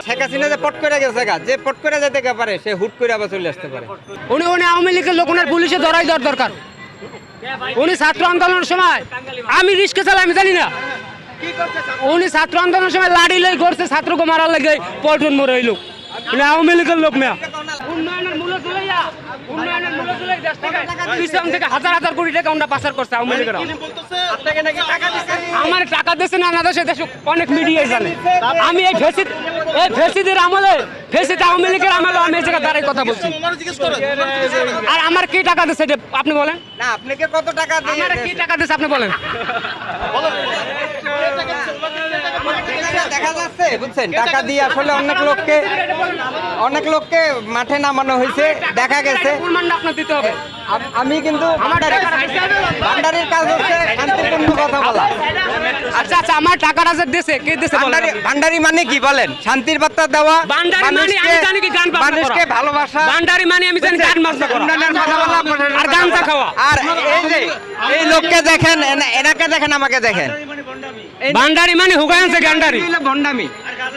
শেখ হাসিনা যে পট করে গেছে গা, যে পট করে যেতে পারে সে হুট করে আবার চলে আসতে পারে। উনি আওয়ামী লীগের লোক, ওনার পুলিশে ধরাই দেওয়ার দরকার। উনি ছাত্র আন্দোলনের সময়, আমি রিস্কে চালাই আমি জানি না, উনি ছাত্র আন্দোলনের সময় লাড়ি লই করছে, ছাত্রকে মারার লাগে পল্টন মোড়ে এই লোক। উনি আওয়ামী লীগের লোক মেয়া। উন্নয়নের মূল্য তুলাইয়া, উন্নয়নের মূল্য তুলাই দেশ থেকে পিছন থেকে হাজার হাজার কোটি টাকা ওনারা পাচার করছে আওয়ামী লীগের। আমার টাকা দিয়েছে না না দেশে, দেশে অনেক মিডিয়ায় জানে। আমি এই ফেসিদের আমলে, ফেসিদ আওয়ামী লীগের আমলে আমি এই জায়গায় দাঁড়াই কথা বলছি। আর আমার কি টাকা দিয়েছে আপনি বলেন না, আপনাকে কত টাকা দিয়ে, আমার কি টাকা দিয়েছে আপনি বলেন। দেখা যাচ্ছে বুঝছেন, টাকা দিয়ে আসলে অনেক লোককে মাঠে নামানো হয়েছে, দেখা গেছে। আপনার দিতে হবে। আমি কিন্তু ভান্ডারির কাজ হচ্ছে শান্তিপূর্ণ কথা বলা। আচ্ছা আচ্ছা, আমার টাকাটা যে দিয়েছে কে দিয়েছে বলেন। ভান্ডারি মানে কি বলেন? শান্তির বার্তা দেওয়া, ভান্ডারি মানে আমি জানি কি গান বাজনা করা, মানুষকে ভালোবাসা। ভান্ডারি মানে আমি জানি গান বাজনা করা, উন্নয়নের কথা বলা আর গাঞ্জা খাওয়া। আর এই যে এই লোককে দেখেন, এনাকে দেখেন, আমাকে দেখেন। ভান্ডারি মানে হুগায়নছে গান্ডারি, ভন্ডামি।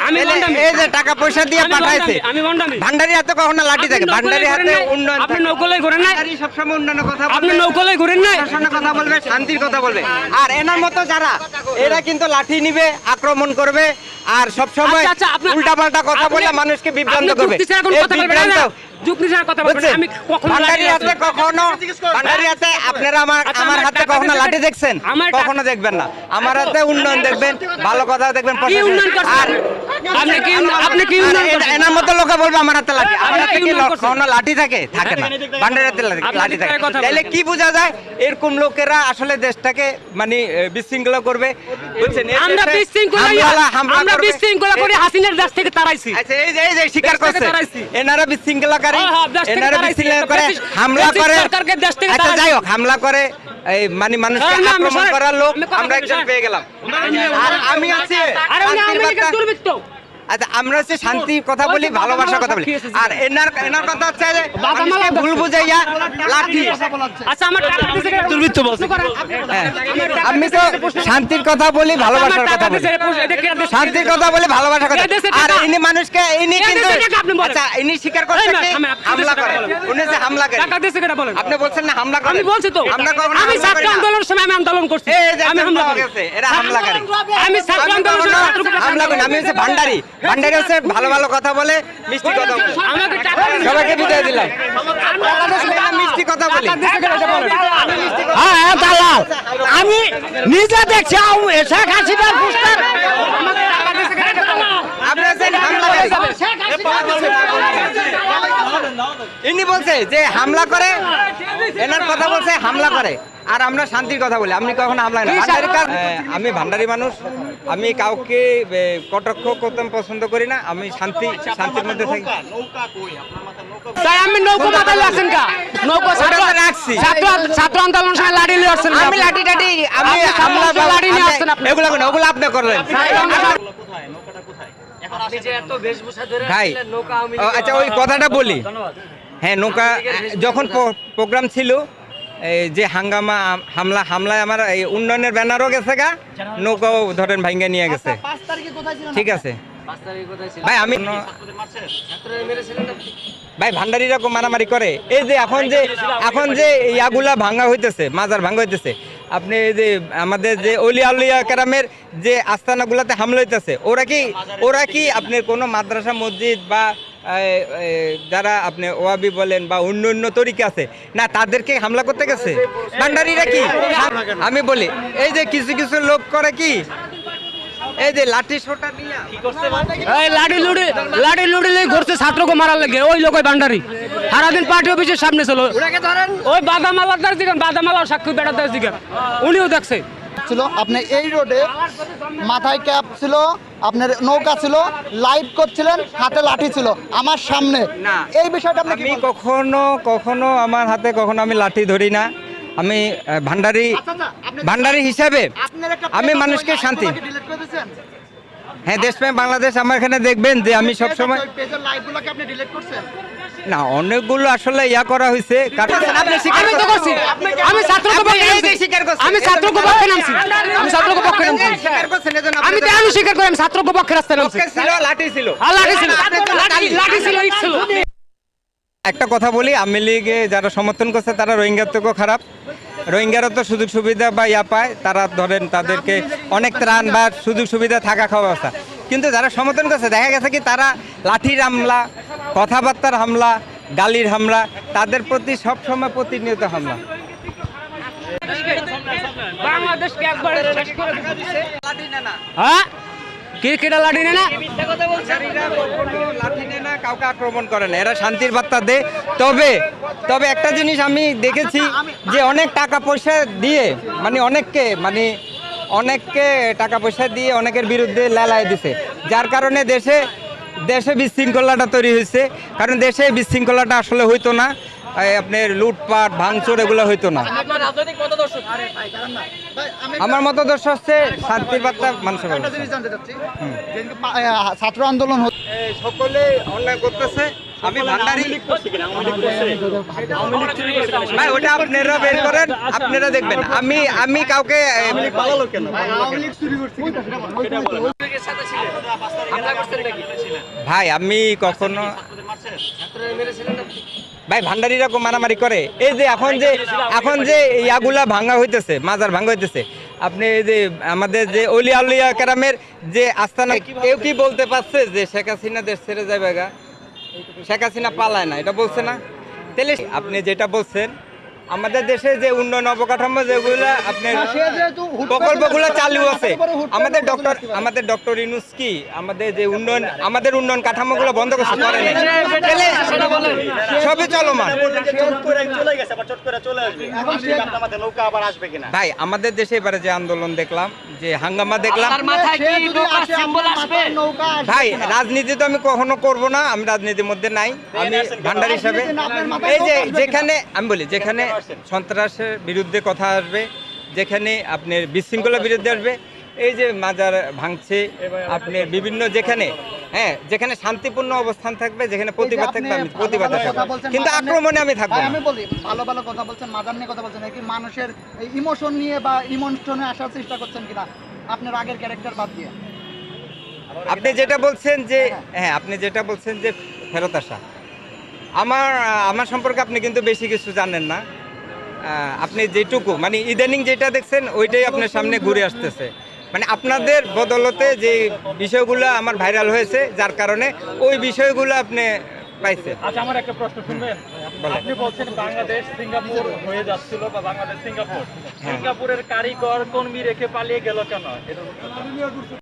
আমি ভন্ডামি। এই যে টাকা পয়সা দিয়ে পাঠাইছে, আমি ভন্ডামি। ভান্ডারি হাতে কখনো লাঠি থাকে, ভান্ডারি হাতে উন্নয়ন। আপনি নৌকোলাই ঘুরেন নাই, সবসময় উন্নয়নের কথা বলবে, আপনি নৌকোলাই ঘুরেন নাই, শাসনের কথা বলবে, শান্তির কথা বলবে। আর এনার মতো যারা, এরা কিন্তু লাঠি নিবে, আক্রমণ করবে, আর সবসময় উল্টাপাল্টা কথা বলে মানুষকে বিভ্রান্ত করবে। ভান্ডারি হাতে আপনারা আমার হাতে কখনো লাঠি দেখছেন? কখনো দেখবেন না। আমার হাতে উন্নয়ন দেখবেন, ভালো কথা দেখবেন। আর এনার মতো লোকে বলবে আমার হাতে লাঠি। আমার হাতে কি কখনো লাঠি থাকে? থাকে না। ভান্ডারি হাতে লাঠি থাকে। তাহলে কি বোঝা যায়? এরকম লোকেরা আসলে দেশটাকে মানে বিশৃঙ্খলা করবে, বুঝছেন? আমরা বিশৃঙ্খলা করে হাসিনার দেশ থেকে তাড়াইছি। আচ্ছা, এই যে স্বীকার করছে এনারা বিশৃঙ্খলাকারী, এনারা বিশৃঙ্খলা করে, হামলা করে। আচ্ছা যাই হোক, হামলা করে, এই মানে মানুষকে আক্রমণ করার লোক আমরা একজন পেয়ে গেলাম। আর আমি আছি দুর্বৃত্ত। আচ্ছা, আমরা হচ্ছে শান্তির কথা বলি, ভালোবাসার কথা বলি। আর এনার কথা হচ্ছে যে মানুষকে ভুল বুঝাইয়া লাঠি। আচ্ছা, আমার টাকা দিতে দুর্বৃত্ত বলছে। আমি তো শান্তির কথা বলি, ভালোবাসার কথা বলি, শান্তির কথা বলি, ভালোবাসার কথা। আর ইনি মানুষকে, ইনি কিন্তু আচ্ছা, ইনি স্বীকার করছে হামলা করে, উনি যে হামলা করে। টাকা দিতে কেন বলেন? আপনি বলছেন না হামলা করে? আমি বলছি তো, আমি ছাত্র আন্দোলনের সময় আমি আন্দোলন করছি, আমি হামলা করেছি। এরা হামলাকারী। আমি ছাত্র আন্দোলনের সময় হামলা করি। আমি হচ্ছে ভান্ডারি। ভান্ডারি হচ্ছে ভালো ভালো কথা বলে, মিষ্টি কথা বলে। আমাকে টাকা দিতে, সবাইকে বিদায় দিলাম। মিষ্টি কথা বলি। হ্যাঁ দালাল, আমি নিজে দেখছি শেখ হাসিনার পোস্টার। ইনি বলছে যে হামলা করে, এনার কথা বলছে হামলা করে, আর আমরা শান্তির কথা বলি। আপনি কখনো হামলা না। আমি ভান্ডারি মানুষ, আমি কাউকে কটাক্ষ করতে পছন্দ করি না। আমি শান্তির মধ্যে থাকি। তাই আমি নৌকো মাথায় আছেন কা? নৌকো রাখছি। ছাত্র আন্দোলন সময় লাঠি নিয়ে আসছেন। আমি লাঠি আমি হামলা লাঠি নিয়ে আসছেন আপনি। ওগুলো আপনি করলেন। ভাই আচ্ছা, ওই কথাটা বলি। হ্যাঁ, নৌকা যখন প্রোগ্রাম ছিল, যে হামলায় আমার এই উন্নয়নের ব্যানারও গেছে গা, নৌকাও ধরেন ভাঙ্গা নিয়ে গেছে। ঠিক আছে ভাই, আমি ভাই ভান্ডারি রকম মারামারি করে। এই যে এখন যে ইয়াগুলা ভাঙ্গা হইতেছে, মাজার ভাঙ্গা হইতেছে, আপনি এই যে আমাদের যে অলিয়া কেরামের যে আস্তানাগুলাতে হামলা হইতেছে, ওরা কি আপনার কোনো মাদ্রাসা মসজিদ বা যারা আপনি ওয়াবি বলেন বা অন্য তরিকা আছে না, তাদেরকে হামলা করতে গেছে ভান্ডারিরা? কি আমি বলি, এই যে কিছু লোক করে কি, এই যে লাঠি সোটা নিয়ে কি করছে, এই লাঠি লুড়ি লই ঘুরছে ছাত্রকে মারার লাগে। ওই লোক ওই ভান্ডারি সারাদিন পার্টি অফিসের সামনে ছিল। ওই বাদামালার দিকে, বাদামালার সাক্ষী বেড়াতে দিকে উনিও দেখছে ছিল। আপনি এই রোডে মাথায় ক্যাপ ছিল, আপনার নৌকা ছিল, লাইভ করছিলেন, হাতে লাঠি ছিল আমার সামনে। এই বিষয়টা আমি কখনো আমার হাতে কখনো আমি লাঠি ধরি না। আমি ভান্ডারি হিসাবে আমি মানুষকে শান্তি। হ্যাঁ, দেশপ্রেম বাংলাদেশ আমার এখানে দেখবেন যে আমি সবসময় না, অনেকগুলো আসলে করা হয়েছে। আমি তো করছি, আমি ছাত্রকে পক্ষে নামছি, আমি ছাত্রকে পক্ষে নামছি, আমি ছাত্রকে পক্ষে নামছি, আমি তো আমি স্বীকার করি আমি ছাত্রকে পক্ষে রাস্তায় নামছি। লাঠি ছিল, আর লাঠি ছিল, লাঠি ছিল, ইট ছিল। একটা কথা বলি, আওয়ামী লীগে যারা সমর্থন করছে তারা রোহিঙ্গার থেকেও খারাপ। রোহিঙ্গারা তো সুযোগ সুবিধা বা পায়, তারা ধরেন তাদেরকে অনেক ত্রাণ বা সুযোগ সুবিধা থাকা খাওয়া ব্যবস্থা। কিন্তু যারা সমর্থন করছে দেখা গেছে কি তারা লাঠির হামলা, কথাবার্তার হামলা, গালির হামলা, তাদের প্রতি সবসময় প্রতিনিয়ত হামলা। বাংলাদেশকে একবারে শেষ করে দিছে। হ্যাঁ, ক্রিকেটার লাঠি নেয় না, লাঠি নেয় না, কাউকে আক্রমণ করে না, এরা শান্তির বার্তা দেয়। তবে একটা জিনিস আমি দেখেছি যে অনেক টাকা পয়সা দিয়ে অনেককে টাকা পয়সা দিয়ে অনেকের বিরুদ্ধে লেলায় দিছে, যার কারণে দেশে বিশৃঙ্খলাটা তৈরি হয়েছে। কারণ দেশে বিশৃঙ্খলাটা আসলে হইতো না, আপনার লুটপাট ভাঙচুর এগুলো হইতো না। আমার মতদর্শ হচ্ছে শান্তির বার্তা মানুষের একটা জিনিস জানতে চাচ্ছি, ছাত্র আন্দোলন সকলে অন্যায় করতেছে। আমি ভান্ডারি ভাই, ওটা আপনারা বের করেন, আপনারা দেখবেন। আমি কাউকে ভাই আমি কখনো ভাই ভান্ডারিরা মারামারি করে। এই যে এখন যে ইয়াগুলা ভাঙা হইতেছে, মাজার ভাঙা হইতেছে, আপনি এই যে আমাদের যে অলিয়া আউলিয়া কেরামের যে আস্তানা, কেউ কি বলতে পারছে যে শেখ হাসিনা দেশ ছেড়ে যাবে গা? শেখ হাসিনা পালায় না, এটা বলছে না? তাহলে আপনি যেটা বলছেন আমাদের দেশে যে উন্নয়ন অবকাঠামো যেগুলো আপনার প্রকল্পগুলো চালু আছে, আমাদের ডক্টর ইউনূস কি আমাদের যে উন্নয়ন কাঠামোগুলো বন্ধ করছে, করে নাই। তাহলে সবই চলমান। ভাই আমাদের দেশে এবারে যে আন্দোলন দেখলাম, যে হাঙ্গামা দেখলাম, ভাই রাজনীতি তো আমি কখনো করব না, আমি রাজনীতির মধ্যে নাই, আমি ভান্ডার হিসাবে। এই যে যেখানে আমি বলি, যেখানে সন্ত্রাসের বিরুদ্ধে কথা আসবে, যেখানে আপনার বিশৃঙ্খলার বিরুদ্ধে আসবে, এই যে মাজার ভাঙছে আপনার বিভিন্ন যেখানে শান্তিপূর্ণ অবস্থান থাকবে, যেখানে প্রতিবাদ থাকবে, আমি প্রতিবাদে থাকবো, কিন্তু আক্রমণে আমি থাকবো না। আমি বলি ভালো কথা বলছেন, মাজার নিয়ে কথা বলছেন, নাকি মানুষের ইমোশন নিয়ে বা ইমোশনে আসার চেষ্টা করছেন কিনা আপনার আগের ক্যারেক্টার বাদ দিয়ে? আপনি যেটা বলছেন যে ফেরত আসা, আমার সম্পর্কে আপনি কিন্তু বেশি কিছু জানেন না। আপনি যেটুকু ইদানিং যেটা দেখছেন ওইটাই আপনার সামনে ঘুরে আসতেছে। আপনাদের বদলতে যে বিষয়গুলো আমার ভাইরাল হয়েছে, যার কারণে ওই বিষয়গুলো আপনি পাইছেন। আচ্ছা, আমার একটা প্রশ্ন শুনবেন? আপনি বলছেন বাংলাদেশ সিঙ্গাপুর হয়ে যাচ্ছিল, বা বাংলাদেশ সিঙ্গাপুরের কারিগর কর্মী রেখে পালিয়ে গেল কেন?